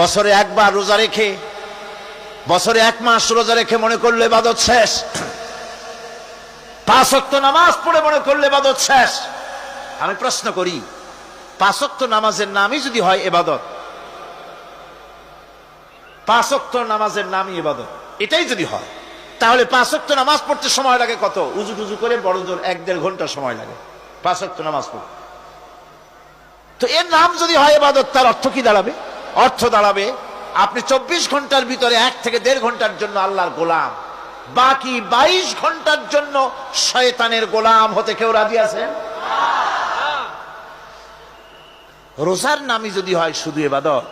বছরে একবার রোজা রেখে, বছরে এক মাস রোজা রেখে মনে করলে ইবাদত শেষ, 5 ওয়াক্ত নামাজ পড়ে মনে করলে ইবাদত শেষ। আমি প্রশ্ন করি, 5 ওয়াক্ত নামাজের নামই যদি হয় ইবাদত, 5 ওয়াক্ত নামাজের নামই ইবাদত, এটাই যদি হয়, তাহলে 5 ওয়াক্ত নামাজ পড়তে সময় লাগে কত? উজু টুজু করে বড় জোর 1-1.5 ঘন্টা সময় লাগে 5 ওয়াক্ত নামাজ পড়তে। তো এর নাম যদি হয় ইবাদত, তার অর্থ কি দাঁড়াবে? অর্থ দাঁড়াবে আপনি 24 ঘন্টার ভিতরে 1 থেকে 1.5 ঘন্টার জন্য আল্লাহর গোলাম, বাকি 22 ঘন্টার জন্য শয়তানের গোলাম হতে কেউ রাজি আছেন? রোজার নামই যদি হয় শুধু ইবাদত,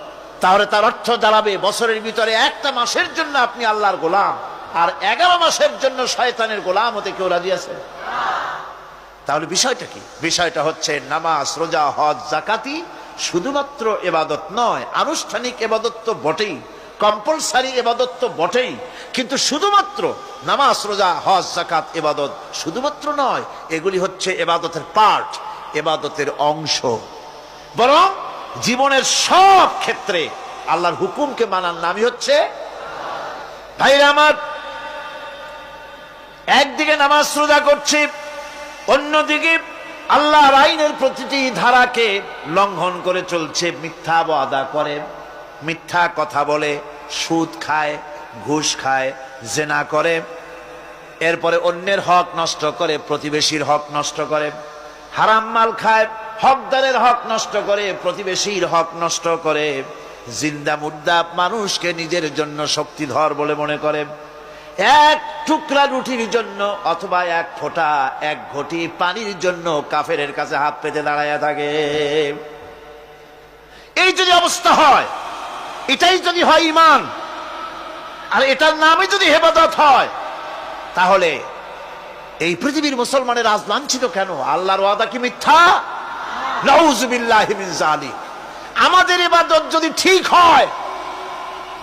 তাহলে তার অর্থ দাঁড়াবে বছরের ভিতরে একটা মাসের জন্য আপনি আল্লাহর গোলাম, আর 11 মাসের জন্য শয়তানের গোলাম হতে কেউ রাজি আছে? তাহলে বিষয়টা কি? বিষয়টা হচ্ছে নামাজ, রোজা, হজ, যাকাতি শুধুমাত্র ইবাদত নয়, আনুষ্ঠানিক ইবাদত তো বটেই, কম্পালসারি ইবাদত তো বটেই, কিন্তু শুধুমাত্র নামাজ, রোজা, হজ, যাকাত ইবাদত শুধুমাত্র নয়, এগুলি হচ্ছে ইবাদতের পার্ট, ইবাদতের অংশ। বরং জীবনের সব ক্ষেত্রে আল্লাহর হুকুমকে মানার নামই হচ্ছে। ভাইরা আমার, একদিকে নামাজ রোজা করছি, অন্যদিকে আল্লাহর আইনের প্রতিটি ধারাকে লঙ্ঘন করে চলছে, মিথ্যা ওয়াদা করে, মিথ্যা কথা বলে, সুদ খায়, ঘুষ খায়, জেনা করে, এরপরে অন্যের হক নষ্ট করে, প্রতিবেশীর হক নষ্ট করে, হারাম মাল খায়, হকদারের হক নষ্ট করে, প্রতিবেশীর হক নষ্ট করে, জিন্দা মুর্দা মানুষকে নিজের জন্য শক্তিধর বলে মনে করে, এক টুকরা রুটির জন্য অথবা এক ফোঁটা, এক ঘটি পানির জন্য কাফেরের কাছে হাত পেতে দাঁড়ায়া থাকে। এই যদি অবস্থা হয়, এটাই যদি হয় ঈমান, আর এটার নামে যদি ইবাদত হয়, তাহলে এই পৃথিবীর মুসলমানের আজ লাঞ্ছিত কেন? আল্লাহর ওয়াদা কি মিথ্যা? নাউযুবিল্লাহি মিন যালিক। আমাদের ইবাদত যদি ঠিক হয়,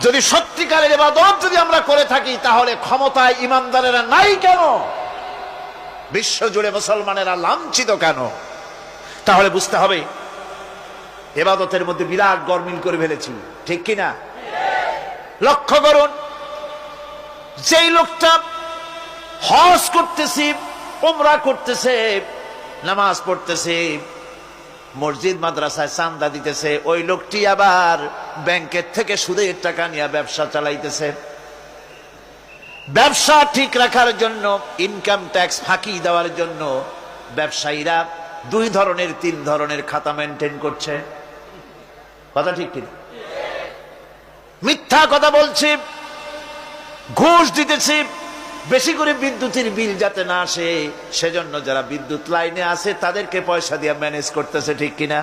যদি সত্যিকারের ইবাদত যদি আমরা করে থাকি, তাহলে ক্ষমতায় ইমানদারেরা নাই কেন? বিশ্ব জুড়ে মুসলমানেরা লাঞ্ছিত কেন? তাহলে বুঝতে হবে ইবাদতের মধ্যে বিরাট গরমিল করে ফেলেছি, ঠিক কিনা? লক্ষ্য করুন, যেই লোকটা হজ করতেছে, উমরা করতেছে, নামাজ পড়তেছে, মসজিদ মাদ্রাসায় চাঁদা দিতেছে, ওই লোকটি আবার ব্যাংকের থেকে সুদের টাকা নিয়ে ব্যবসা চালাইতেছে। ব্যবসা ঠিক রাখার জন্য, ইনকাম ট্যাক্স ফাঁকি দেওয়ার জন্য ব্যবসায়ীরা 2 ধরনের 3 ধরনের খাতা মেনটেন করছে। কথা ঠিক কিনা? মিথ্যা কথা বলছে, ঘুষ দিতেছে, বেশি করে বিদ্যুতের বিল যাতে না আসে সেজন্য যারা বিদ্যুৎ লাইনে আছে তাদেরকে পয়সা দিয়ে ম্যানেজ করতেছে, ঠিক কিনা?